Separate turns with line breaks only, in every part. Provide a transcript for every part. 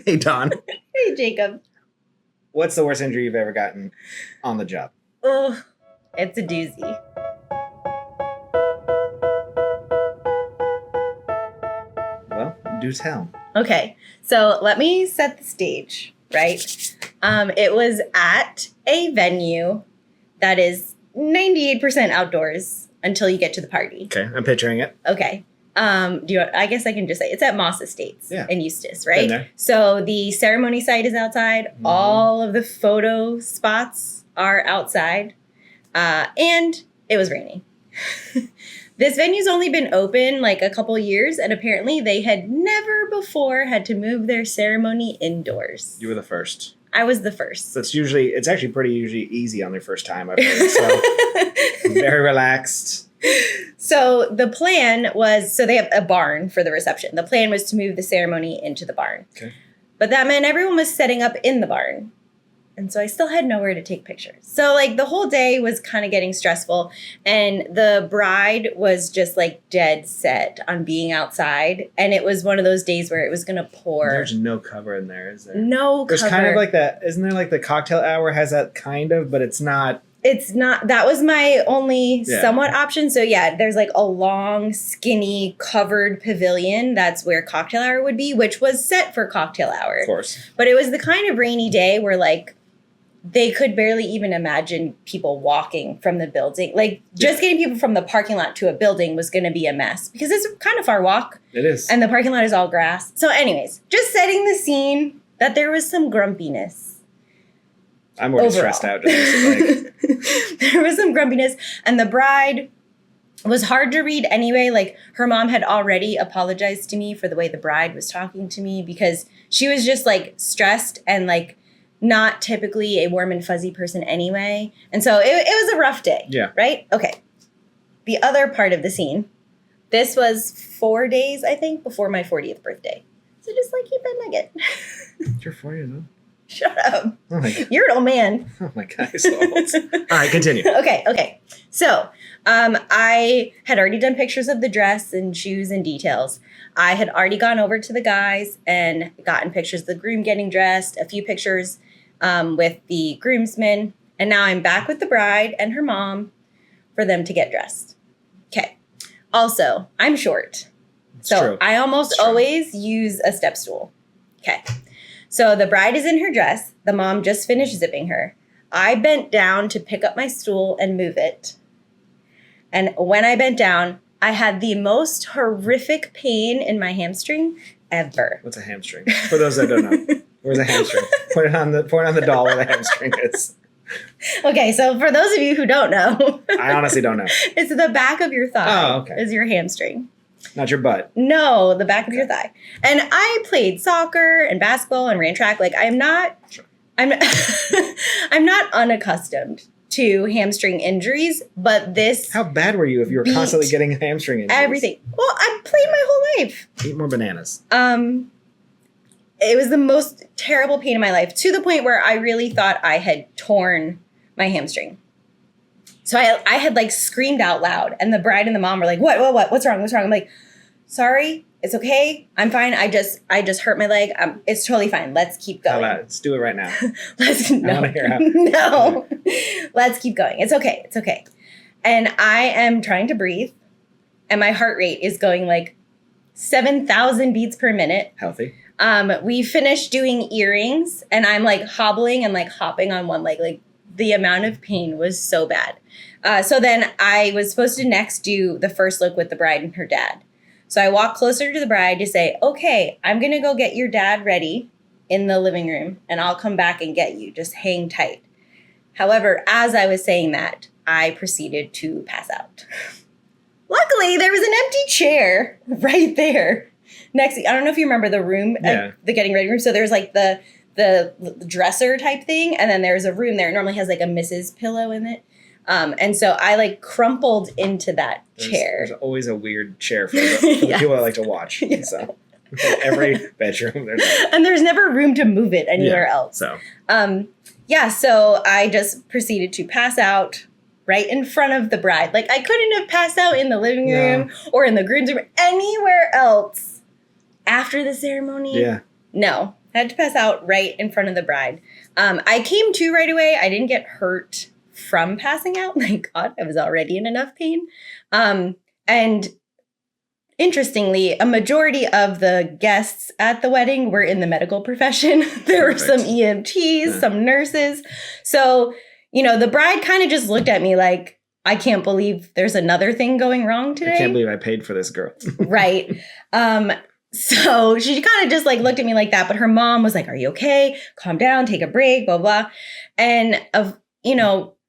Hey, Dawn.
Hey, Jacob.
What's the worst injury you've ever gotten on the job?
Oh, it's a doozy.
Well, do tell.
Okay, so let me set the stage, right? It was at a venue that is 98% outdoors until you get to the party.
Okay, I'm picturing it.
Okay. I guess I can just say it's at Moss Estates in Eustis, right?
Been there.
So the ceremony site is outside. Mm-hmm. All of the photo spots are outside. And it was raining. This venue's only been open like a couple years, and apparently they had never before had to move their ceremony indoors.
You were the first.
I was the first.
So it's actually pretty easy on their first time, I've heard. So very relaxed.
So the plan was, so they have a barn for the reception. The plan was to move the ceremony into the barn.
Okay.
But that meant everyone was setting up in the barn. And so I still had nowhere to take pictures. So like the whole day was kind of getting stressful. And the bride was just like dead set on being outside. And it was one of those days where it was going to pour.
There's no cover in there, is there?
No cover.
There's kind of like that. Isn't there like the cocktail hour has that kind of, but it's not.
It's not. That was my only somewhat option. So yeah, there's like a long, skinny, covered pavilion. That's where cocktail hour would be, which was set for cocktail hour.
Of course.
But it was the kind of rainy day where like they could barely even imagine people walking from the building. Like just getting people from the parking lot to a building was going to be a mess because it's kind of far walk.
It is.
And the parking lot is all grass. So anyways, just setting the scene that there was some grumpiness.
I'm already stressed out. Just
there was some grumpiness. And the bride was hard to read anyway. Like her mom had already apologized to me for the way the bride was talking to me because she was just like stressed and like not typically a warm and fuzzy person anyway. And so it was a rough day.
Yeah.
Right? Okay. The other part of the scene, this was 4 days, I think, before my 40th birthday. So just like keep that nugget.
You're 4 years old.
Shut up.
Oh my God.
You're an old man.
Oh my God, you're so old. All right, continue.
Okay. So I had already done pictures of the dress and shoes and details. I had already gone over to the guys and gotten pictures of the groom getting dressed, a few pictures with the groomsmen. And now I'm back with the bride and her mom for them to get dressed. Okay. Also, I'm short.
It's true.
I almost always use a step stool. Okay. So the bride is in her dress. The mom just finished zipping her. I bent down to pick up my stool and move it. And when I bent down, I had the most horrific pain in my hamstring ever.
What's a hamstring? For those that don't know, where's a hamstring? Point on the doll where the hamstring is.
Okay, so for those of you who don't know.
I honestly don't know.
It's the back of your thigh.
Oh, okay.
Is your hamstring.
Not your butt.
No, the back of your thigh. And I played soccer and basketball and ran track. Like I'm not unaccustomed to hamstring injuries, but this.
How bad were you if you were constantly getting hamstring injuries?
Everything. Well, I played my whole life.
Eat more bananas.
It was the most terrible pain in my life to the point where I really thought I had torn my hamstring. So I had like screamed out loud and the bride and the mom were like, what, what's wrong? I'm like, sorry, it's okay. I'm fine. I just hurt my leg. It's totally fine. Let's keep going.
Let's do it right now.
No.
I want to hear how.
No, let's keep going. It's okay. And I am trying to breathe and my heart rate is going like 7,000 beats per minute.
Healthy.
We finished doing earrings and I'm like hobbling and like hopping on one leg. Like the amount of pain was so bad. So then I was supposed to next do the first look with the bride and her dad. So I walked closer to the bride to say, okay, I'm going to go get your dad ready in the living room and I'll come back and get you. Just hang tight. However, as I was saying that, I proceeded to pass out. Luckily, there was an empty chair right there. Next, I don't know if you remember the room, the getting ready room. So there's like the dresser type thing. And then there's a room there. It normally has like a Mrs. pillow in it. And so I like crumpled into that chair.
There's always a weird chair for the people that like to watch. Yeah. So every bedroom.
There's never room to move it anywhere else.
So.
So I just proceeded to pass out right in front of the bride. Like I couldn't have passed out in the living room or in the groom's room, anywhere else after the ceremony.
Yeah.
No. I had to pass out right in front of the bride. I came to right away. I didn't get hurt from passing out. Thank God. I was already in enough pain. And interestingly, a majority of the guests at the wedding were in the medical profession. There were some EMTs, some nurses. So, the bride kind of just looked at me like, I can't believe there's another thing going wrong today.
I can't believe I paid for this girl.
Right. So she kind of just like looked at me like that. But her mom was like, are you okay? Calm down, take a break, blah, blah. And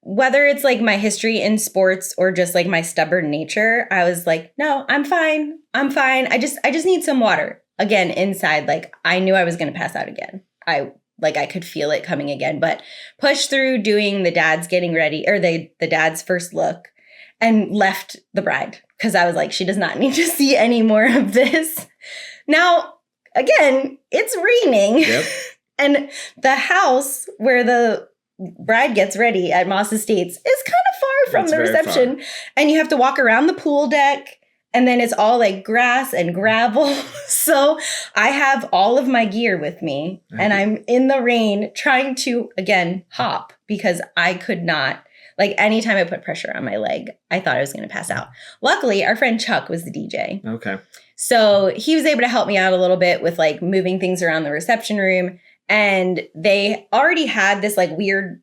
whether it's like my history in sports or just like my stubborn nature, I was like, no, I'm fine. I'm fine. I just need some water. Again, inside, like I knew I was going to pass out again. I could feel it coming again, but pushed through doing the dad's getting ready or the dad's first look and left the bride because I was like, she does not need to see any more of this. Now, again, it's raining.
Yep.
And the house where the bride gets ready at Moss Estates is kind of far from the reception. And you have to walk around the pool deck. And then it's all like grass and gravel. So I have all of my gear with me. And I'm in the rain trying to, again, hop because I could not. Like anytime I put pressure on my leg, I thought I was going to pass out. Luckily, our friend Chuck was the DJ.
Okay.
So he was able to help me out a little bit with like moving things around the reception room. And they already had this like weird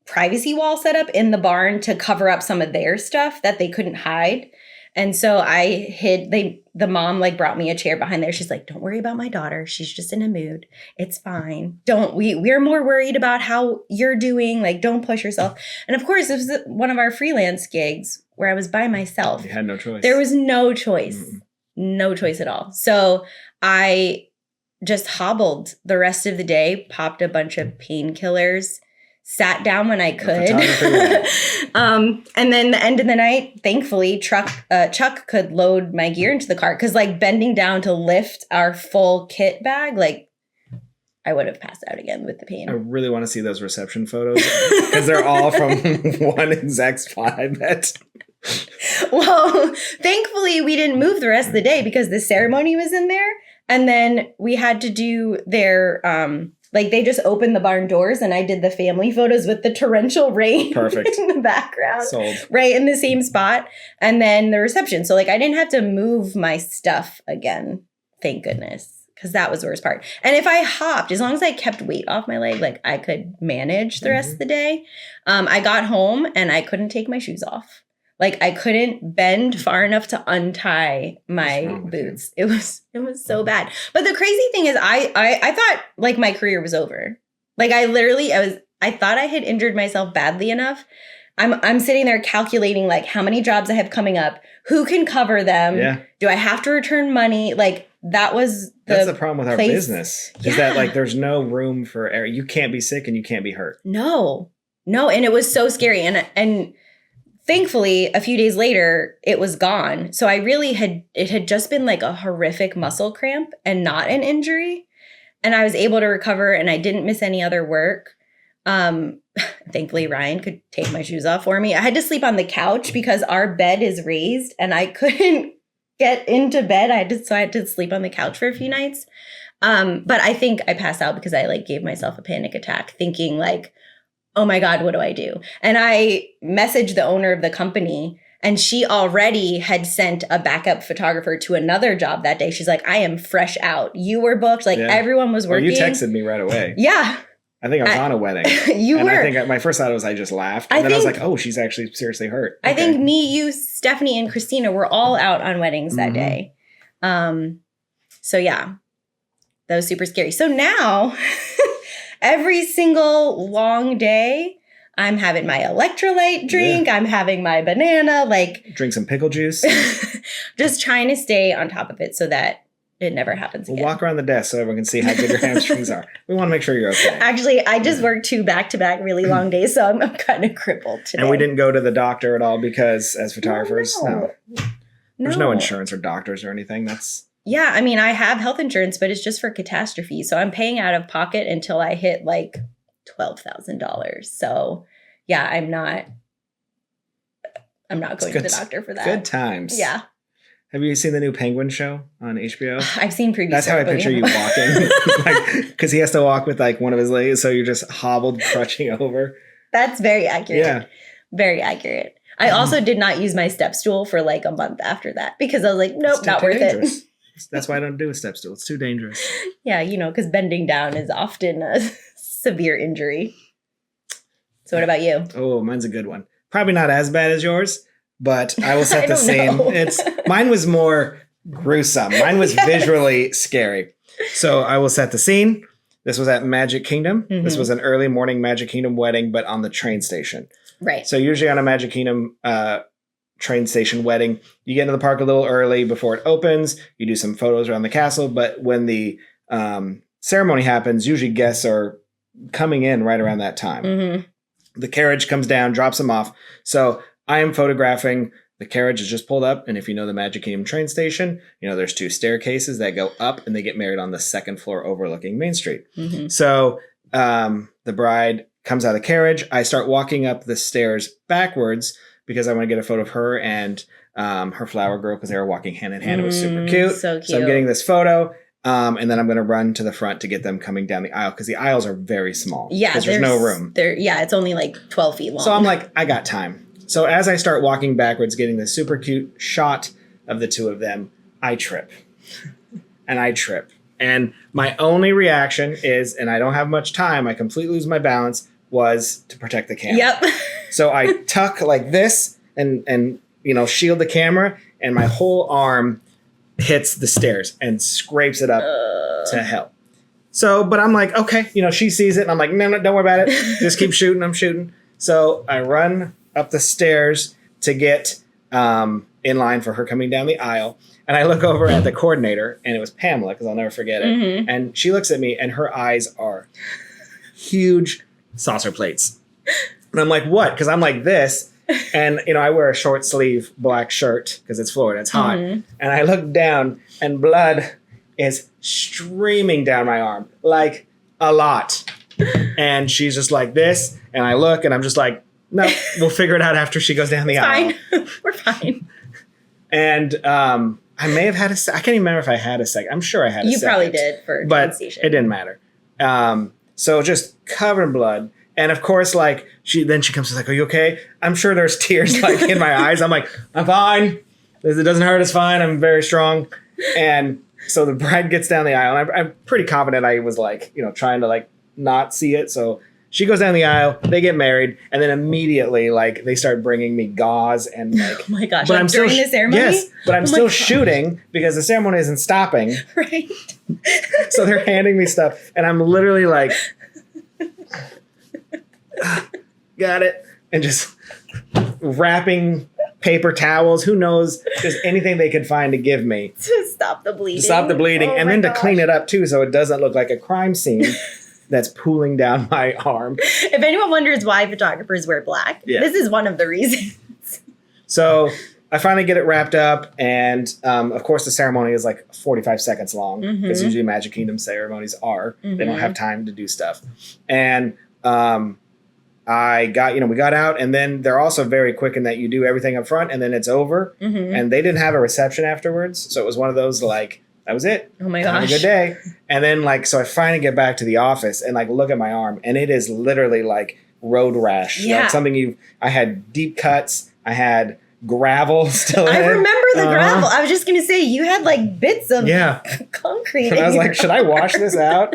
privacy wall set up in the barn to cover up some of their stuff that they couldn't hide. And so I hid, the mom like brought me a chair behind there. She's like, don't worry about my daughter. She's just in a mood. It's fine. We're more worried about how you're doing. Like, don't push yourself. And of course, it was one of our freelance gigs where I was by myself.
You had no choice.
There was no choice. Mm-mm. No choice at all. So I just hobbled the rest of the day, popped a bunch of painkillers, sat down when I could. And then the end of the night, thankfully, Chuck could load my gear into the cart. Because like bending down to lift our full kit bag, like I would have passed out again with the pain.
I really want to see those reception photos because they're all from one exact spot, I bet.
Well, thankfully, we didn't move the rest of the day because the ceremony was in there. And then we had to do their, they just opened the barn doors and I did the family photos with the torrential rain.
Perfect.
In the background.
Sold.
Right in the same spot. And then the reception. So I didn't have to move my stuff again. Thank goodness. Because that was the worst part. And if I hopped, as long as I kept weight off my leg, I could manage the rest of the day. I got home and I couldn't take my shoes off. I couldn't bend far enough to untie my boots. It was so bad. But the crazy thing is I thought my career was over. I thought I had injured myself badly enough. I'm sitting there calculating how many jobs I have coming up, who can cover them? Yeah. Do I have to return money? That's
the problem with our business. Is that there's no room for error. You can't be sick and you can't be hurt.
No. And it was so scary. And thankfully, a few days later, it was gone. So it had just been a horrific muscle cramp and not an injury. And I was able to recover and I didn't miss any other work. Thankfully, Ryan could take my shoes off for me. I had to sleep on the couch because our bed is raised and I couldn't get into bed. So I had to sleep on the couch for a few nights. But I think I passed out because I gave myself a panic attack thinking oh my God, what do I do? And I messaged the owner of the company and she already had sent a backup photographer to another job that day. She's like, I am fresh out. You were booked. Everyone was working.
Well, you texted me right away.
Yeah.
I think I was on a wedding.
You were.
I think my first thought was I just laughed. And then I was like, oh, she's actually seriously hurt. Okay.
I think me, you, Stephanie, and Christina were all out on weddings that day. So yeah, that was super scary. So now... Every single long day, I'm having my electrolyte drink. Yeah. I'm having my banana,
drink some pickle juice.
Just trying to stay on top of it so that it never happens again.
We'll walk around the desk so everyone can see how good your hamstrings are. We want to make sure you're okay.
Actually, I just worked 2 back-to-back really long days, so I'm kind of crippled today.
And we didn't go to the doctor at all because as photographers, no. There's no insurance or doctors or anything.
Yeah, I mean, I have health insurance, but it's just for catastrophe. So I'm paying out of pocket until I hit $12,000. So yeah, I'm not going to the doctor for that.
Good times.
Yeah.
Have you seen the new Penguin show on HBO?
I've seen previews.
That's how I picture you walking. Like, because he has to walk with like one of his legs, so you're just hobbled, crutching over.
That's very accurate.
Yeah.
Very accurate. I also did not use my step stool for like a month after that because I was like, nope, not worth it.
That's why I don't do a step stool. It's too dangerous.
Yeah, because bending down is often a severe injury. So what about you?
Oh, mine's a good one. Probably not as bad as yours, but I will set the scene. Mine was more gruesome. Mine was visually scary. So I will set the scene. This was at Magic Kingdom. Mm-hmm. This was an early morning Magic Kingdom wedding, but on the train station.
Right.
So usually on a Magic Kingdom train station wedding, you get into the park a little early before it opens. You do some photos around the castle. But when the ceremony happens, usually guests are coming in right around that time. Mm-hmm. The carriage comes down, drops them off. So I am photographing. The carriage is just pulled up. And if you know the Magic Kingdom train station, there's 2 staircases that go up and they get married on the 2nd floor overlooking Main Street. Mm-hmm. So the bride comes out of the carriage. I start walking up the stairs backwards because I want to get a photo of her and her flower girl because they were walking hand in hand. It was super cute.
So cute.
So I'm getting this photo. And then I'm going to run to the front to get them coming down the aisle because the aisles are very small. Yeah. Because there's no room.
It's only like 12 feet long.
So I'm like, I got time. So as I start walking backwards, getting this super cute shot of the 2 of them, I trip. And my only reaction is, and I don't have much time, I completely lose my balance, was to protect the camera.
Yep.
So I tuck like this and shield the camera, and my whole arm hits the stairs and scrapes it up to hell. So, but I'm like, okay, she sees it, and I'm like, no, don't worry about it. Just keep shooting. I'm shooting. So I run up the stairs to get in line for her coming down the aisle. And I look over at the coordinator, and it was Pamela, because I'll never forget it. Mm-hmm. And she looks at me, and her eyes are huge saucer plates. And I'm like, what? Because I'm like this. And, I wear a short sleeve black shirt because it's Florida. It's hot. Mm-hmm. And I look down, and blood is streaming down my arm. Like, a lot. And she's just like this. And I look, and I'm just like, no, we'll figure it out after she goes down the aisle.
Fine. We're fine.
And I may have had I can't even remember if I had a second. I'm sure I had a second.
You probably did for
but it didn't matter. So just covered in blood. And of course, like she comes and like, are you okay? I'm sure there's tears like in my eyes. I'm like, I'm fine. It doesn't hurt. It's fine. I'm very strong. And so the bride gets down the aisle, and I'm pretty confident I was like, trying to like not see it. So she goes down the aisle, they get married, and then immediately like they start bringing me gauze and like,
oh my gosh,
but
like
I'm
during the ceremony?
Yes, but I'm still shooting because the ceremony isn't stopping.
Right.
So they're handing me stuff, and I'm literally like, got it, and just wrapping paper towels, who knows, just anything they could find to give me.
To stop the bleeding.
And then to clean it up too so it doesn't look like a crime scene that's pooling down my arm.
If anyone wonders why photographers wear black, this is one of the reasons. So
I finally get it wrapped up, and of course the ceremony is like 45 seconds long because usually Magic Kingdom ceremonies are. They don't have time to do stuff. And we got out, and then they're also very quick in that you do everything up front and then it's over. And they didn't have a reception afterwards. So it was one of those like, that was it.
Oh my gosh.
Have a good day. And then like, so I finally get back to the office and like look at my arm, and it is literally like road rash.
Yeah.
Like something I had deep cuts. I had gravel still in it.
I remember the gravel. I was just going to say, you had like bits of concrete.
And I was like, should I wash this out?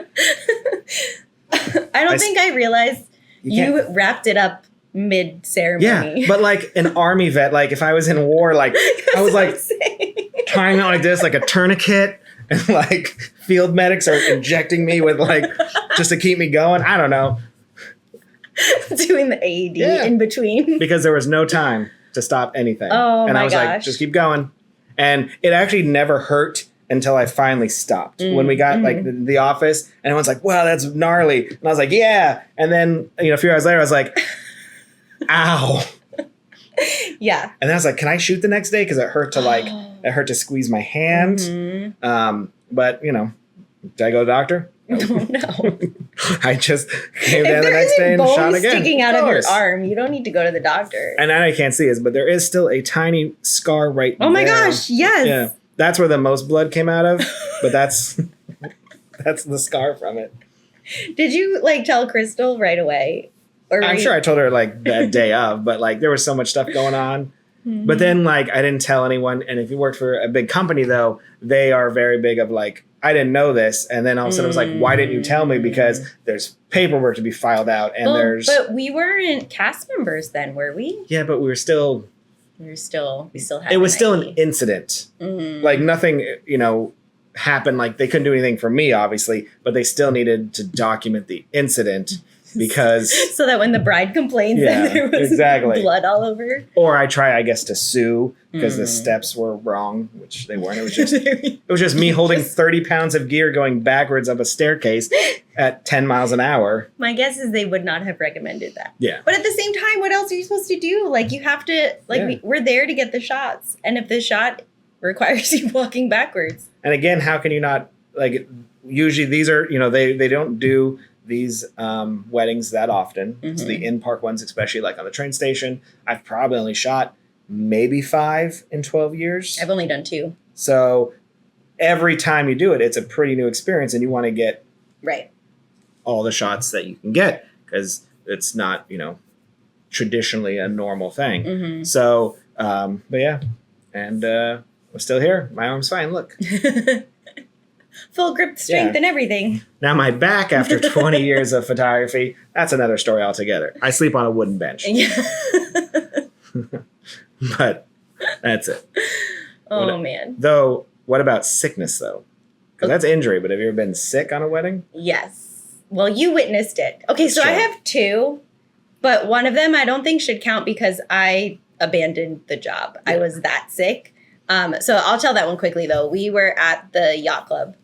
I don't think I realized you wrapped it up mid-ceremony.
Yeah, but like an army vet, like if I was in war, like I was like trying out like this, like a tourniquet, and like field medics are injecting me with like just to keep me going. I don't know.
Doing the AED in between.
Because there was no time to stop anything.
Oh,
and I was like, just keep going. And it actually never hurt until I finally stopped. When we got like the office, and everyone's like, wow, that's gnarly. And I was like, yeah. And then, a few hours later, I was like, ow.
Yeah.
And then I was like, can I shoot the next day? Because it hurt to squeeze my hand. But, did I go to the doctor?
Oh, no.
I just came
If
down the
there
next day
isn't
and shot
bone
again.
sticking out of your
course.
arm, you don't need to go to the doctor.
And I can't see this, but there is still a tiny scar right there.
Oh my gosh, yes.
Yeah. That's where the most blood came out of, but that's the scar from it.
Did you like tell Crystal right away? Or
I'm sure I told her like that day of, but like there was so much stuff going on.
Mm-hmm.
But then like I didn't tell anyone. And if you worked for a big company though, they are very big of like, I didn't know this. And then all of a sudden it was like, why didn't you tell me? Because there's paperwork to be filed out and
But we weren't cast members then, were we?
Yeah, but we still
We still had
it was still
ID.
an incident.
Mhm.
Like nothing, happened. Like they couldn't do anything for me, obviously, but they still needed to document the incident because,
so that when the bride complains
Yeah,
that there was
exactly.
blood all over.
or I try, I guess, to sue because the steps were wrong, which they weren't. It was just me holding 30 pounds of gear going backwards up a staircase at 10 miles an hour.
My guess is they would not have recommended that.
Yeah.
But at the same time, what else are you supposed to do? Like you have to, we're there to get the shots. And if the shot requires you walking backwards.
And again, how can you not, like, usually these are, they don't do these weddings that often. So the in-park ones, especially like on the train station, I've probably only shot maybe 5 in 12 years.
I've only done 2.
So every time you do it, it's a pretty new experience and you want to get
Right.
all the shots that you can get because it's not, traditionally a normal thing.
Mm-hmm.
So, but yeah. And we're still here. My arm's fine. Look.
Full grip strength and everything.
Now my back after 20 years of photography, that's another story altogether. I sleep on a wooden bench.
Yeah.
But that's it.
Oh, man.
Though, what about sickness, though? Because that's injury, but have you ever been sick on a wedding?
Yes. Well, you witnessed it. Okay, so I have 2, but one of them I don't think should count because I abandoned the job. Yeah. I was that sick. So I'll tell that one quickly, though. We were at the yacht club,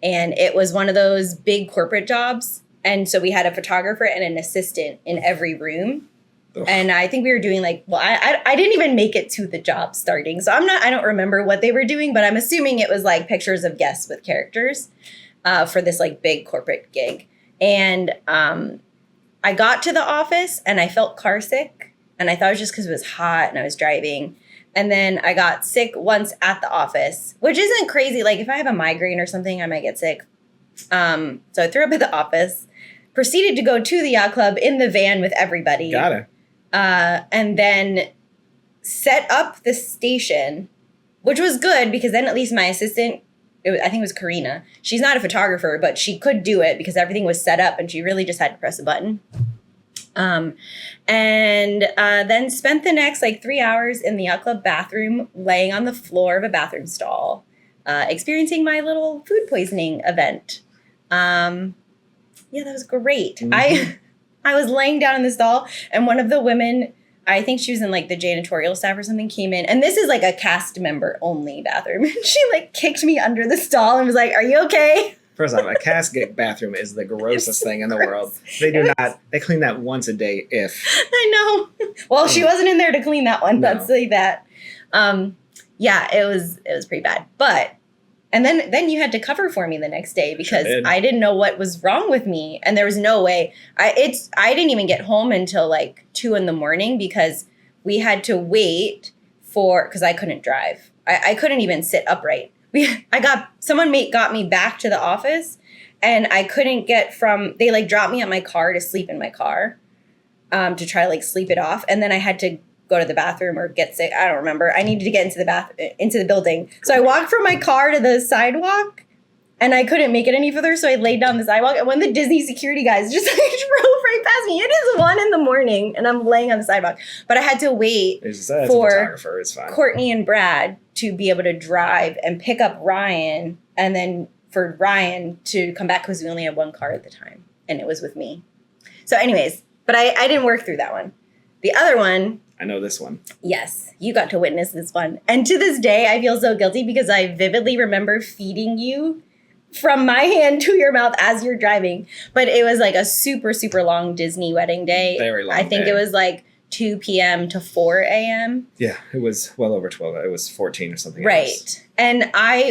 and it was one of those big corporate jobs. And so we had a photographer and an assistant in every room. Ugh. And I think we were doing I didn't even make it to the job starting. So I don't remember what they were doing, but I'm assuming it was like pictures of guests with characters for this like big corporate gig. And I got to the office and I felt car sick. And I thought it was just because it was hot and I was driving. And then I got sick once at the office, which isn't crazy. Like if I have a migraine or something, I might get sick. So I threw up at the office, proceeded to go to the yacht club in the van with everybody.
Got it.
And then set up the station, which was good because then at least my assistant, I think it was Karina. She's not a photographer, but she could do it because everything was set up and she really just had to press a button. And then spent the next 3 hours in the yacht club bathroom, laying on the floor of a bathroom stall, experiencing my little food poisoning event. Yeah, that was great. Mm-hmm. I was laying down in the stall and one of the women, I think she was in the janitorial staff or something, came in, and this is a cast member only bathroom. And she kicked me under the stall and was like, "Are you okay?"
First off, a casket bathroom is the grossest thing in the world. They clean that once a day if.
I know. Well, she wasn't in there to clean that one. No. Let's say that. Yeah, it was pretty bad. But, and then you had to cover for me the next day because I didn't know what was wrong with me. And there was no way. I didn't even get home until 2 a.m. because we had to wait because I couldn't drive. I couldn't even sit upright. Someone got me back to the office and I couldn't get they dropped me at my car to sleep in my car, to try to sleep it off. And then I had to go to the bathroom or get sick. I don't remember. I needed to get into the building. So I walked from my car to the sidewalk and I couldn't make it any further. So I laid down the sidewalk and when the Disney security guys just drove right past me, it is 1 a.m. and I'm laying on the sidewalk, but I had to wait for Courtney and Brad to be able to drive and pick up Ryan, and then for Ryan to come back because we only had one car at the time, and it was with me. So anyways, but I didn't work through that one. The other one.
I know this one.
Yes, you got to witness this one. And to this day, I feel so guilty because I vividly remember feeding you from my hand to your mouth as you're driving. But it was a super, super long Disney wedding day.
Very long
I think
day.
it was 2 p.m. to 4 a.m.
Yeah, it was well over 12. It was 14 or something.
Right.
Else.
And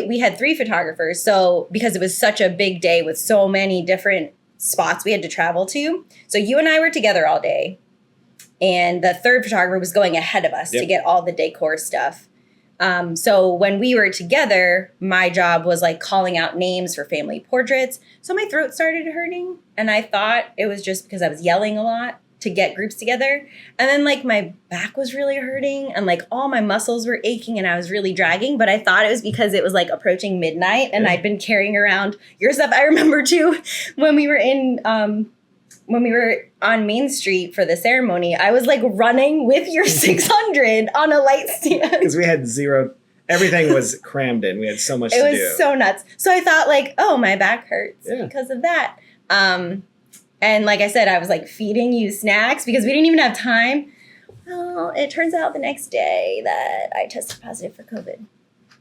we had 3 photographers. So because it was such a big day with so many different spots we had to travel to. So you and I were together all day. And the third photographer was going ahead of us to get all the decor stuff. So when we were together, my job was like calling out names for family portraits. So my throat started hurting. And I thought it was just because I was yelling a lot to get groups together. And then like my back was really hurting and like all my muscles were aching and I was really dragging. But I thought it was because it was like approaching midnight and I'd been carrying around your stuff. I remember too, when we were on Main Street for the ceremony, I was like running with your 600 on a light stand. Because
we had zero, everything was crammed in. We had so much to do.
It was so nuts. So I thought like, oh, my back hurts because of that. And like I said, I was like feeding you snacks because we didn't even have time. Well, it turns out the next day that I tested positive for COVID.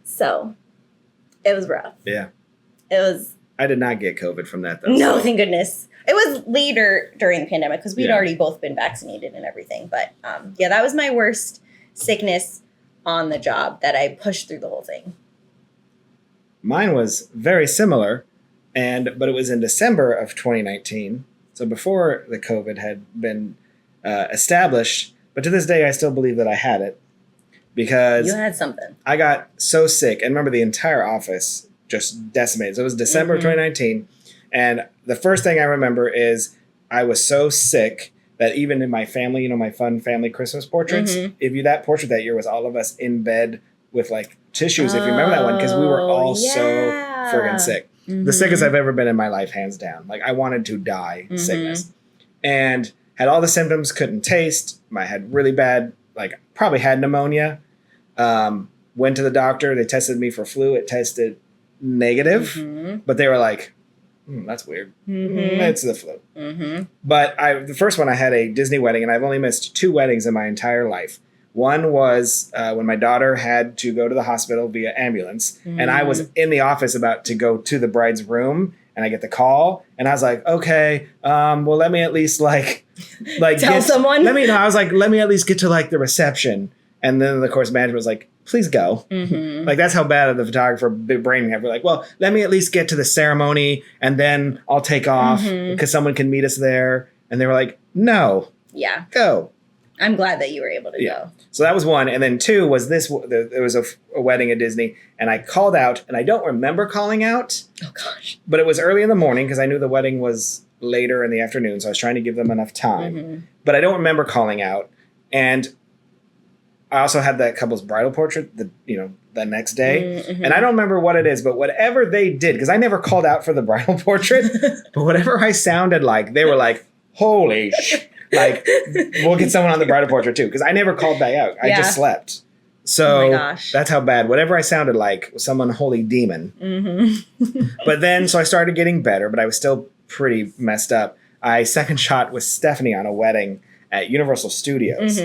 So it was rough.
Yeah.
It was.
I did not get COVID from that though.
No, thank goodness. It was later during the pandemic because we'd already both been vaccinated and everything. But that was my worst sickness on the job that I pushed through the whole thing.
Mine was very similar, but it was in December of 2019. So before the COVID had been established. But to this day, I still believe that I had it because
you had something.
I got so sick. And remember, the entire office just decimated. So it was December of 2019. And the first thing I remember is I was so sick that even in my family, my fun family Christmas portraits, that portrait that year was all of us in bed with like tissues, if you remember that one, because we were all so friggin' sick. The sickest I've ever been in my life, hands down. Like I wanted to die sickness. And had all the symptoms, couldn't taste. I had really bad, like probably had pneumonia. Went to the doctor. They tested me for flu. It tested negative. But they were like, that's weird. It's the flu. But the first one, I had a Disney wedding, and I've only missed 2 weddings in my entire life. One was when my daughter had to go to the hospital via ambulance, and I was in the office about to go to the bride's room, and I get the call, and I was like, okay, well, let me at least like
tell someone.
I was like, let me at least get to like the reception, and then the course management was like, please go. Like that's how bad of the photographer big brain we have. We're like, well, let me at least get to the ceremony, and then I'll take off because someone can meet us there. And they were like, no, go.
I'm glad that you were able to go.
So that was one. And then 2 was there was a wedding at Disney, and I called out, and I don't remember calling out.
Oh, gosh.
But it was early in the morning because I knew the wedding was later in the afternoon. So I was trying to give them enough time. But I don't remember calling out. And I also had that couple's bridal portrait, the next day. And I don't remember what it is, but whatever they did, because I never called out for the bridal portrait, but whatever I sounded like, they were like, holy like, we'll get someone on the bridal portrait too, because I never called back out. I just slept. So that's how bad. Whatever I sounded like was some unholy demon. But then, so I started getting better, but I was still pretty messed up. I second shot with Stephanie on a wedding at Universal Studios.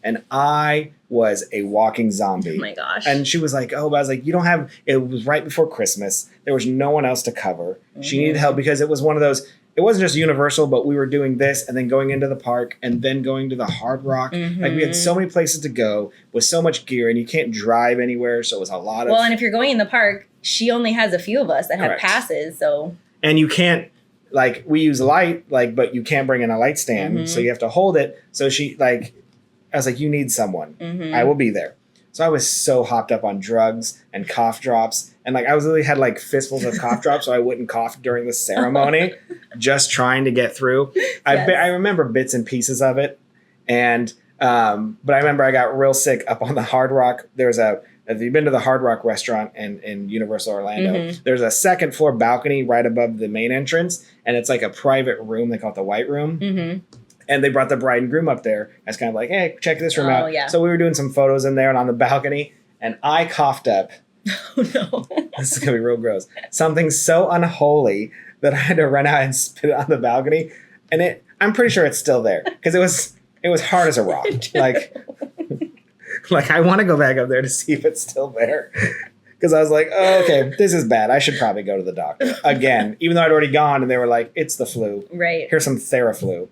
And I was a walking zombie.
Oh my gosh.
And she was like, but I was like, it was right before Christmas. There was no one else to cover. She needed help because it was one of those, it wasn't just Universal, but we were doing this and then going into the park and then going to the Hard Rock. Like we had so many places to go with so much gear, and you can't drive anywhere. So it was a lot of.
Well, and if you're going in the park, she only has a few of us that have passes. So.
And you can't, like, we use light, like, but you can't bring in a light stand. So you have to hold it. So she, like, I was like, you need someone. I will be there. So I was so hopped up on drugs and cough drops. And like, I was literally had like fistfuls of cough drops so I wouldn't cough during the ceremony, just trying to get through. I remember bits and pieces of it. And, but I remember I got real sick up on the Hard Rock. If you've been to the Hard Rock restaurant in Universal Orlando, there's a second floor balcony right above the main entrance. And it's like a private room. They call it the White Room. And they brought the bride and groom up there. I was kind of like, hey, check this room out.
Yeah.
So we were doing some photos in there and on the balcony. And I coughed up.
Oh, no.
This is going to be real gross. Something so unholy that I had to run out and spit it on the balcony. And I'm pretty sure it's still there. Because it was hard as a rock. Like I want to go back up there to see if it's still there. Because I was like, oh, okay, this is bad. I should probably go to the doctor again. Even though I'd already gone and they were like, it's the flu.
Right.
Here's some Theraflu.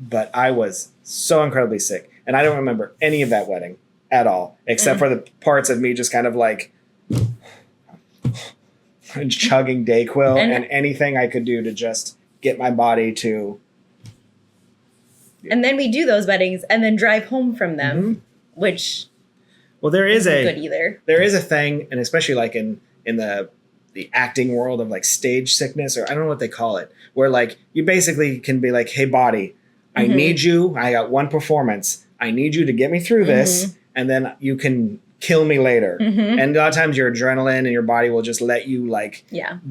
but I was so incredibly sick. And I don't remember any of that wedding at all, except for the parts of me just kind of like chugging Dayquil and anything I could do to just get my body to.
And then we do those weddings and then drive home from them, which
there is
isn't good either.
There is a thing, and especially like in the acting world of like stage sickness, or I don't know what they call it, where like you basically can be like, hey body, I need you. I got one performance. I need you to get me through this, and then you can kill me later. And a lot of times your adrenaline and your body will just let you like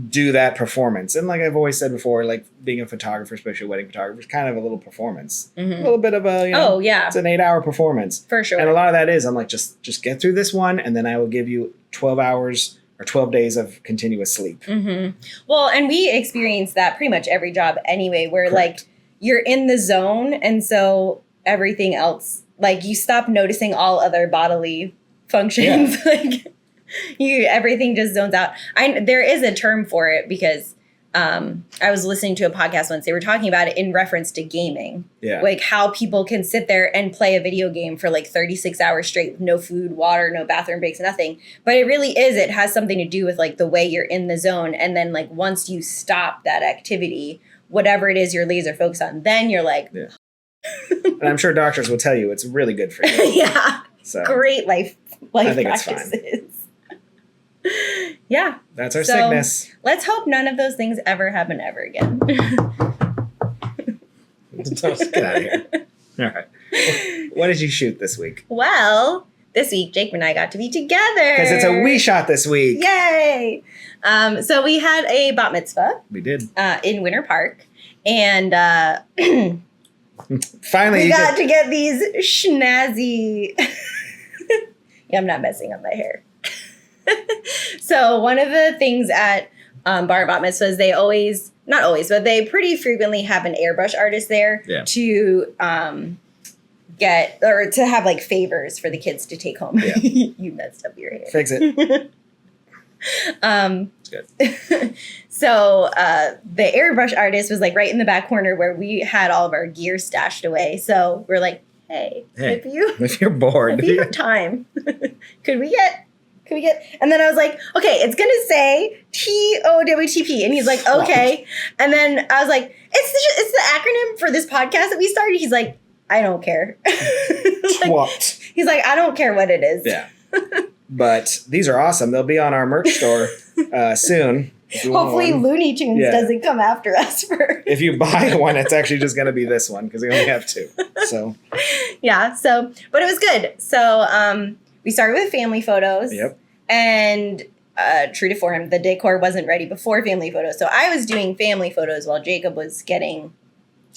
do that performance. And like I've always said before, like being a photographer, especially a wedding photographer, is kind of a little performance. A little bit of a, it's an 8-hour performance.
For sure.
And a lot of that is, I'm like, just get through this one, and then I will give you 12 hours or 12 days of continuous sleep.
Well, and we experience that pretty much every job anyway, where like you're in the zone. And so everything else, like you stop noticing all other bodily functions. Like everything just zones out. There is a term for it because I was listening to a podcast once. They were talking about it in reference to gaming. Like how people can sit there and play a video game for like 36 hours straight with no food, water, no bathroom breaks, nothing. But it really is. It has something to do with like the way you're in the zone. And then like once you stop that activity, whatever it is you're laser focused on, then you're like.
And I'm sure doctors will tell you it's really good for you. So
great life I think
practices.
It's fine.
That's our sickness.
Let's hope none of those things ever happen ever again.
Get out of here. All right. What did you shoot this week?
Well, this week Jake and I got to be together.
Because it's a we shot this week.
Yay! So we had a bat mitzvah.
We did.
In Winter Park. And
finally
we got to get these schnazzy... I'm not messing up my hair. So one of the things at bar bat mitzvahs, they always, not always, but they pretty frequently have an airbrush artist there to get, or to have like favors for the kids to take home. You messed up your hair.
Fix it.
It's good. So the airbrush artist was like right in the back corner where we had all of our gear stashed away. So we're like, hey,
if you're bored,
if you have time, could we get, and then I was like, okay, it's going to say TOWTP. And he's like, okay. And then I was like, it's the acronym for this podcast that we started. He's like, I don't care.
What?
He's like, I don't care what it is.
Yeah. But these are awesome. They'll be on our merch store soon.
Hopefully Looney Tunes doesn't come after us for.
If you buy one, it's actually just going to be this one because we only have 2. So.
Yeah. So, but it was good. So we started with family photos.
Yep.
And true to form, the decor wasn't ready before family photos. So I was doing family photos while Jacob was getting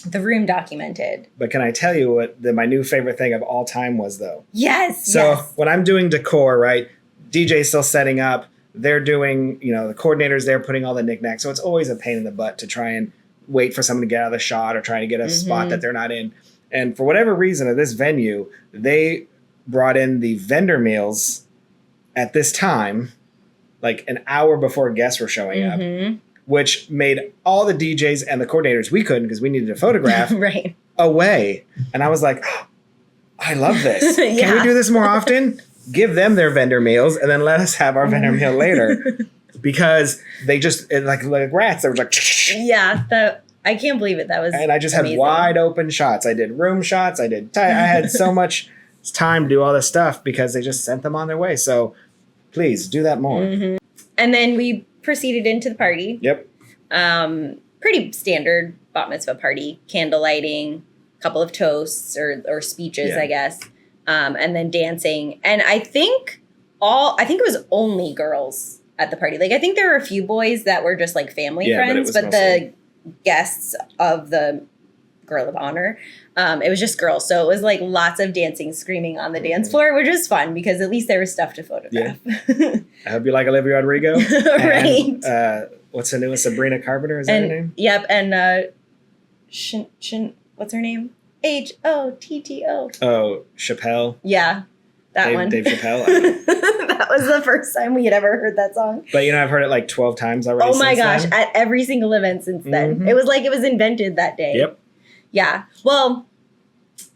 the room documented.
But can I tell you what my new favorite thing of all time was, though?
Yes.
So when I'm doing decor, right, DJ's still setting up. They're doing, the coordinators there putting all the knickknacks. So it's always a pain in the butt to try and wait for someone to get out of the shot or try to get a spot that they're not in. And for whatever reason at this venue, they brought in the vendor meals at this time, like an hour before guests were showing up, which made all the DJs and the coordinators, we couldn't because we needed a photograph away. And I was like, oh, I love this. Can we do this more often? Give them their vendor meals and then let us have our vendor meal later. Because they just, like rats, they were like,
I can't believe it. That was
and I just
amazing.
had wide open shots. I did room shots. I had so much time to do all this stuff because they just sent them on their way. So please do that more.
And then we proceeded into the party.
Yep.
Pretty standard bat mitzvah party, candle lighting, a couple of toasts or speeches, I guess. And then dancing. And I think it was only girls at the party. Like I think there were a few boys that were just like family friends, but the guests of the girl of honor, it was just girls. So it was like lots of dancing, screaming on the dance floor, which was fun because at least there was stuff to photograph.
I hope you like Olivia Rodrigo.
Right.
And, what's her name? Sabrina Carpenter, is that her name?
Yep. And what's her name? HOTTO.
Oh, Chappelle.
Yeah, that one.
Dave Chappelle.
That was the first time we had ever heard that song.
But I've heard it like 12 times already.
Oh my gosh, at every single event since then. It was like it was invented that day.
Yep.
Yeah. Well,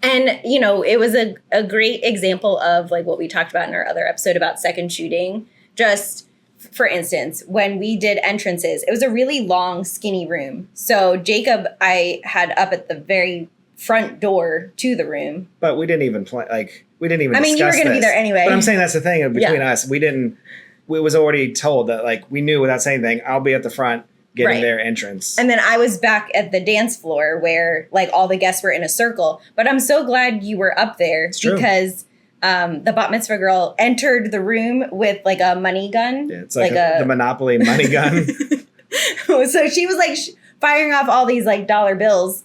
and, you know, it was a great example of like what we talked about in our other episode about second shooting. Just for instance, when we did entrances, it was a really long, skinny room. So Jacob, I had up at the very front door to the room.
But we didn't even plan, like, we didn't even
I mean, you were going to be there anyway.
But I'm saying that's the thing between us. We was already told that, like, we knew without saying anything, I'll be at the front getting their entrance.
And then I was back at the dance floor where, like, all the guests were in a circle. But I'm so glad you were up there because the bat mitzvah girl entered the room with, like, a money gun.
Yeah, it's like the Monopoly money gun.
So she was, like, firing off all these, like, dollar bills.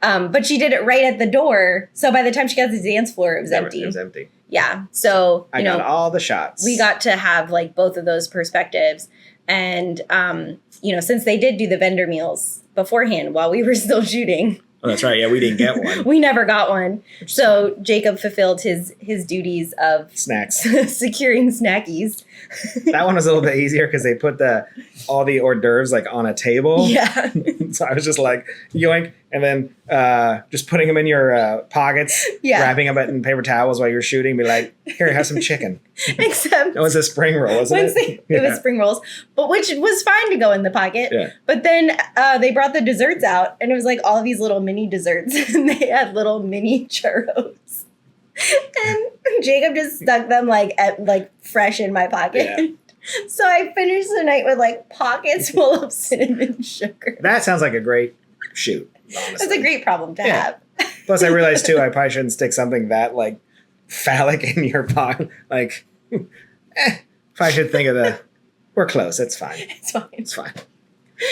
But she did it right at the door. So by the time she got to the dance floor, it was empty.
It was empty.
Yeah. So,
I got all the shots.
We got to have like both of those perspectives. And, you know, since they did do the vendor meals beforehand while we were still shooting.
Oh, that's right. Yeah, we didn't get one.
We never got one. So Jacob fulfilled his duties of
snacks,
securing snackies.
That one was a little bit easier because they put all the hors d'oeuvres like on a table.
Yeah.
So I was just like yoink, and then just putting them in your pockets, wrapping them in paper towels while you're shooting. Be like, here, have some chicken.
Except
it was a spring roll, wasn't it?
It was spring rolls, but which was fine to go in the pocket.
Yeah.
But then they brought the desserts out, and it was like all of these little mini desserts, and they had little mini churros. And Jacob just stuck them like fresh in my pocket. Yeah. So I finished the night with like pockets full of cinnamon sugar.
That sounds like a great shoot. Honestly.
That's a great problem to have.
Plus, I realized too, I probably shouldn't stick something that like phallic in your pocket. Like, if I should think of we're close. It's fine.
It's fine.
It's fine.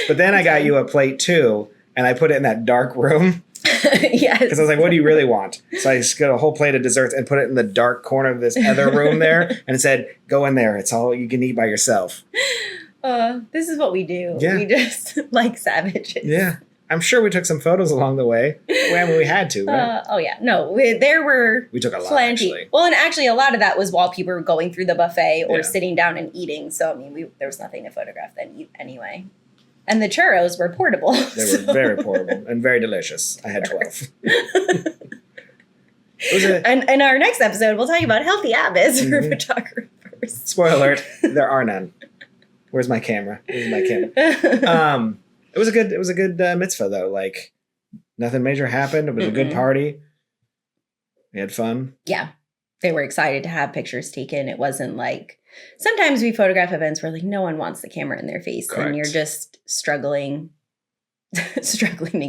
But then I got you a plate too, and I put it in that dark room.
Yes.
Because I was like, what do you really want? So I just got a whole plate of desserts and put it in the dark corner of this other room there. And it said, go in there. It's all you can eat by yourself.
This is what we do.
Yeah.
We just like savages.
Yeah. I'm sure we took some photos along the way. I mean, we had to, right?
Oh, yeah. No, there were
we took a lot,
plenty.
Actually.
Well, and actually a lot of that was while people were going through the buffet or sitting down and eating. So, I mean, there was nothing to photograph then anyway. And the churros were portable.
They were very portable and very delicious. I had 12.
And in our next episode, we'll talk about healthy habits for photographers.
Spoiler alert, there are none. Where's my camera? It was a good mitzvah though. Like nothing major happened. It was a good party. We had fun.
Yeah. They were excited to have pictures taken. It wasn't like sometimes we photograph events where like no one wants the camera in their face. Correct. And you're just struggling to get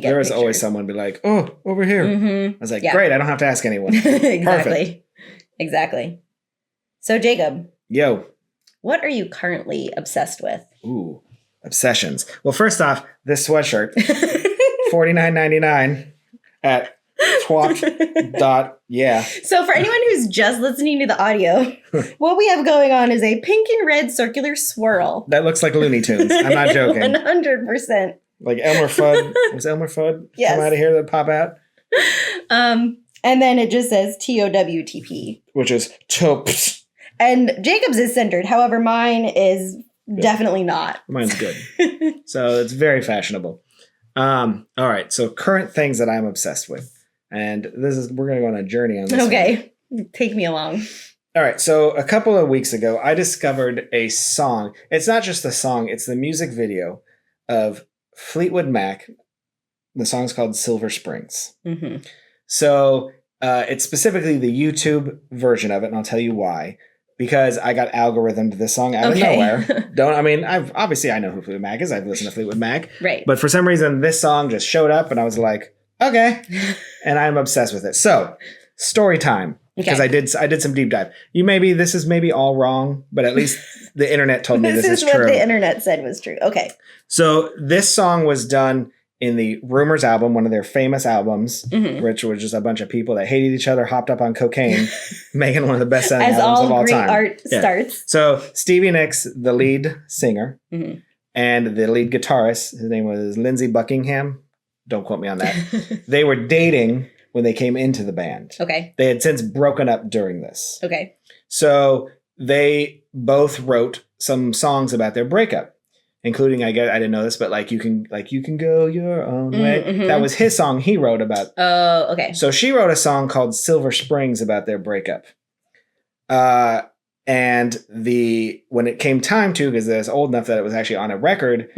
there was
pictures.
Always someone be like, oh, over here. I was like, great, I don't have to ask anyone.
Exactly. Exactly. So Jacob.
Yo.
What are you currently obsessed with?
Ooh, obsessions. Well, first off, this sweatshirt, $49.99 at twop.yeah.
So for anyone who's just listening to the audio, what we have going on is a pink and red circular swirl.
That looks like Looney Tunes. I'm not joking.
100%.
Like Elmer Fudd. Was Elmer Fudd come out of here that pop out?
And then it just says TOWTP.
Which is TOPS.
And Jacob's is centered. However, mine is definitely not.
Mine's good. So it's very fashionable. All right. So current things that I'm obsessed with. And we're going to go on a journey on this.
Okay. Take me along.
All right. So a couple of weeks ago, I discovered a song. It's not just the song. It's the music video of Fleetwood Mac. The song's called Silver Springs. Mm-hmm. So it's specifically the YouTube version of it. And I'll tell you why. Because I got algorithmed this song out of nowhere. I know who Fleetwood Mac is. I've listened to Fleetwood Mac.
Right.
But for some reason, this song just showed up and I was like, okay. And I'm obsessed with it. So, story time. Because I did some deep dive. This is maybe all wrong, but at least the internet told me this is true.
This is what the internet said was true. Okay.
So, this song was done in the Rumors album, one of their famous albums, which was just a bunch of people that hated each other, hopped up on cocaine, making one of the best-selling albums of all time.
As all great art starts.
So Stevie Nicks, the lead singer, and the lead guitarist, his name was Lindsey Buckingham. Don't quote me on that. They were dating when they came into the band.
Okay.
They had since broken up during this.
Okay.
So they both wrote some songs about their breakup. including I didn't know this, but like you can go your own way.
Mm-hmm.
That was his song he wrote about.
Oh, okay.
So she wrote a song called Silver Springs about their breakup. And when it came time to, because it was old enough that it was actually on a record,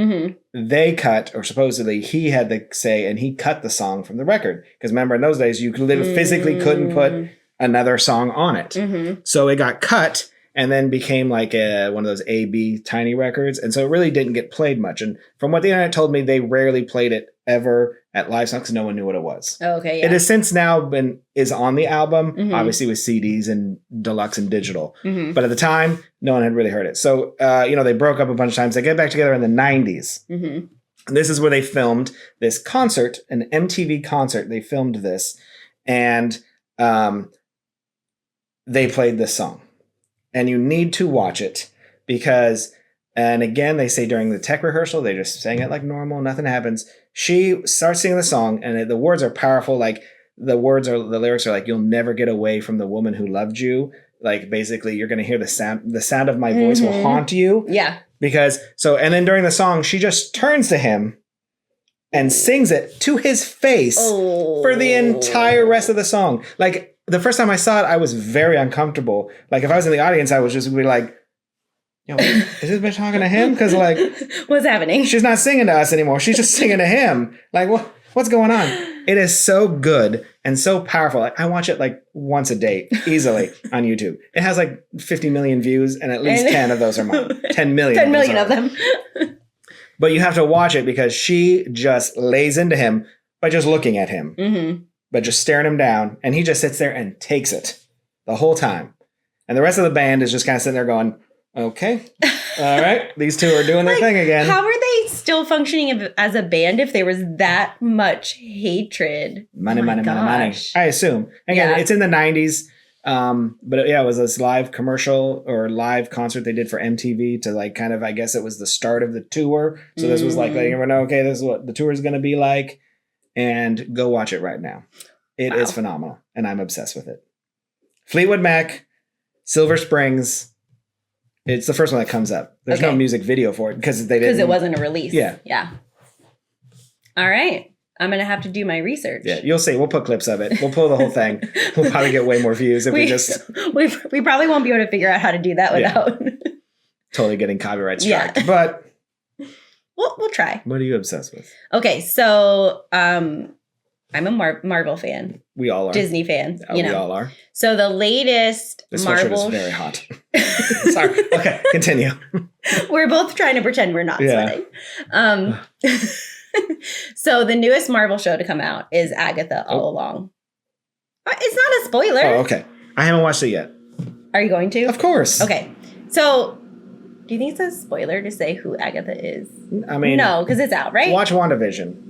they cut, or supposedly he had the say, and he cut the song from the record. Because remember, in those days, you literally physically couldn't put another song on it. So it got cut and then became like one of those A-B tiny records. And so it really didn't get played much. And from what the internet told me, they rarely played it ever at live songs because no one knew what it was.
Okay, yeah.
It has since now is on the album, obviously with CDs and deluxe and digital. But at the time, no one had really heard it. So, they broke up a bunch of times. They get back together in the 90s. And this is where they filmed this concert, an MTV concert. They filmed this, and they played this song. And you need to watch it because, and again, they say during the tech rehearsal, they just sang it like normal, nothing happens. She starts singing the song, and the words are powerful. Like the lyrics are like, "You'll never get away from the woman who loved you." Like basically, you're going to hear the sound of my voice will haunt you.
Yeah.
And then during the song, she just turns to him and sings it to his face for the entire rest of the song. Like the first time I saw it, I was very uncomfortable. Like if I was in the audience, I was just be like, "Yo, is this bitch talking to him?" Because like,
what's happening?
She's not singing to us anymore. She's just singing to him. Like, what's going on? It is so good and so powerful. Like, I watch it like once a day, easily on YouTube. It has like 50 million views, and at least 10 of those are mine. 10 million.
10 million of them.
But you have to watch it because she just lays into him by just looking at him, but just staring him down, and he just sits there and takes it the whole time. And the rest of the band is just kind of sitting there going, "Okay, all right, these two are doing their thing again."
How are they still functioning as a band if there was that much hatred?
Money. I assume. Again, it's in the 90s. But it was this live commercial or live concert they did for MTV to like kind of, I guess it was the start of the tour. So this was like letting everyone know, okay, this is what the tour is going to be like, and go watch it right now. It is phenomenal, and I'm obsessed with it. Fleetwood Mac, Silver Springs. It's the first one that comes up. There's no music video for it because
it wasn't a release.
Yeah.
All right. I'm going to have to do my research.
Yeah, you'll see. We'll put clips of it. We'll pull the whole thing. We'll probably get way more views if we just...
We probably won't be able to figure out how to do that without...
totally getting copyright striked. But...
We'll try.
What are you obsessed with?
Okay, so I'm a Marvel fan.
We all are.
Disney fan. We
all are.
So the latest
this
Marvel...
sweatshirt is very hot. Sorry. Okay, continue.
We're both trying to pretend we're not sweating. So the newest Marvel show to come out is Agatha All Along. It's not a spoiler.
Oh, okay. I haven't watched it yet.
Are you going to?
Of course.
Okay. So do you think it's a spoiler to say who Agatha is?
I mean...
No, because it's out, right?
Watch WandaVision.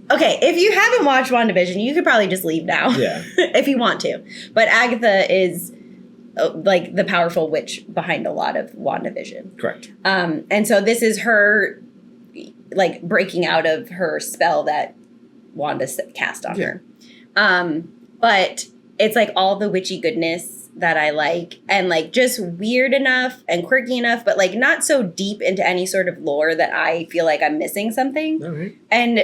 Okay, if you haven't watched WandaVision, you could probably just leave now.
Yeah.
If you want to. But Agatha is like the powerful witch behind a lot of WandaVision.
Correct.
And so this is her like breaking out of her spell that Wanda cast on her. But it's like all the witchy goodness that I like, and like just weird enough and quirky enough, but like not so deep into any sort of lore that I feel like I'm missing something.
All right.
And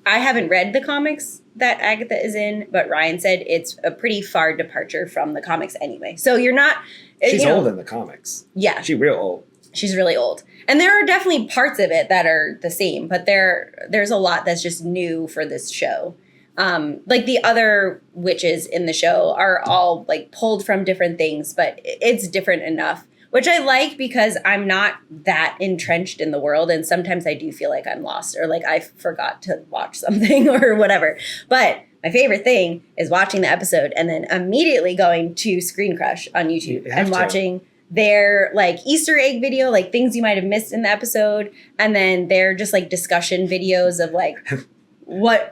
I haven't read the comics that Agatha is in, but Ryan said it's a pretty far departure from the comics anyway. So you're not...
She's old in the comics.
Yeah.
She's real old.
She's really old. And there are definitely parts of it that are the same, but there's a lot that's just new for this show. Like the other witches in the show are all like pulled from different things, but it's different enough, which I like because I'm not that entrenched in the world. And sometimes I do feel like I'm lost or like I forgot to watch something or whatever. But my favorite thing is watching the episode and then immediately going to Screen Crush on YouTube and watching their like Easter egg video, like things you might have missed in the episode. And then their just like discussion videos of like what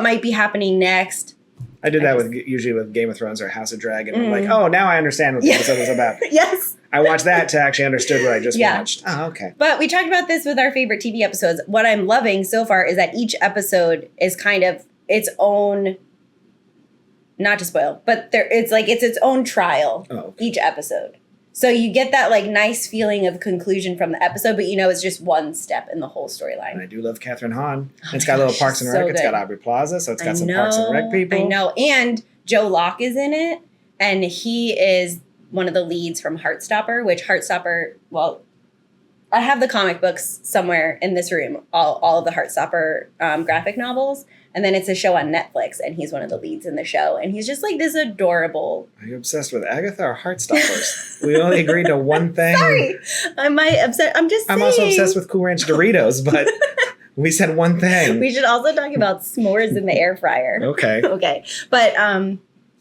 might be happening next.
I did that usually with Game of Thrones or House of Dragon. I'm like, oh, now I understand what the episode was about.
Yes.
I watched that to actually understand what I just watched. Oh, okay.
But we talked about this with our favorite TV episodes. What I'm loving so far is that each episode is kind of its own, not to spoil, but it's its own trial, each episode. So you get that like nice feeling of conclusion from the episode, but you know it's just one step in the whole
And
storyline.
I do love Catherine Hahn.
Oh
It's
my
got a little
gosh,
Parks and
she's
Rec.
so
It's got
good.
Aubrey Plaza, so it's got
I
some
know,
Parks and Rec people.
I know. And Joe Locke is in it, and he is one of the leads from Heartstopper, which Heartstopper, well, I have the comic books somewhere in this room, all of the Heartstopper graphic novels. And then it's a show on Netflix, and he's one of the leads in the show. And he's just like this adorable.
Are you obsessed with Agatha or Heartstoppers? We only agreed to one thing.
Sorry, am I upset? I'm just saying.
I'm also obsessed with Cool Ranch Doritos, but we said one thing.
We should also talk about s'mores in the air fryer.
Okay.
Okay. But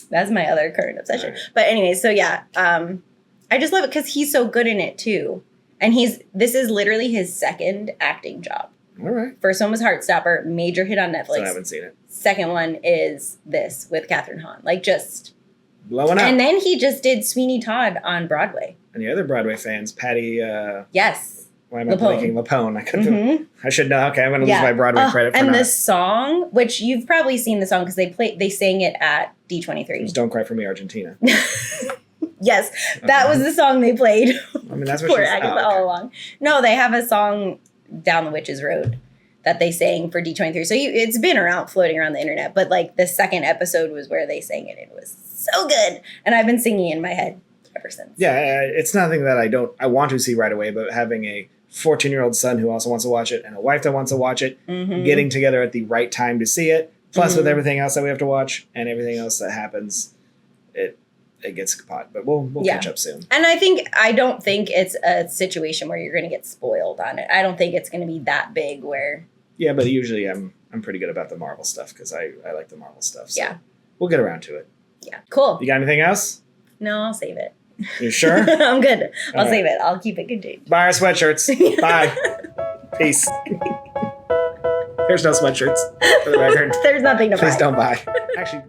that's my other current obsession.
Right.
But anyway, so yeah, I just love it because he's so good in it too. And this is literally his second acting job.
All right.
First one was Heartstopper, major hit on Netflix.
So I haven't seen it.
Second one is this with Catherine Hahn. Like just
Blowing up.
and then he just did Sweeney Todd on Broadway.
And the other Broadway fans, Patty,
Yes.
why am I
Lapone.
blanking? Lapone. I couldn't.
Mhm.
I should know. Okay, I'm going to lose my Broadway credit for
and
not.
the song, which you've probably seen the song because they sang it at D23.
Just Don't Cry for Me, Argentina.
Yes, that was the song they played
I mean, that's what
for
she's
Agatha all along. No, they have a song Down the Witch's Road that they sang for D23. So it's been around, floating around the internet. But like the second episode was where they sang it. It was so good, and I've been singing in my head ever since.
Yeah, it's nothing that I want to see right away, but having a 14-year-old son who also wants to watch it and a wife that wants to watch it,
Mhm.
getting together at the right time to see it, plus with
Mhm.
everything else that we have to watch and everything else that happens, it gets caught. But we'll
Yeah.
catch up soon.
And I don't think it's a situation where you're going to get spoiled on it. I don't think it's going to be that big where.
Yeah, but usually I'm pretty good about the Marvel stuff because I like the Marvel stuff. So
Yeah.
we'll get around to it.
Yeah. Cool.
You got anything else?
No, I'll save it.
You sure?
I'm good. I'll
All
save it. I'll keep it contained.
Buy our sweatshirts. Bye. Peace. There's no sweatshirts for the record.
There's nothing to buy.
Please don't buy. Actually.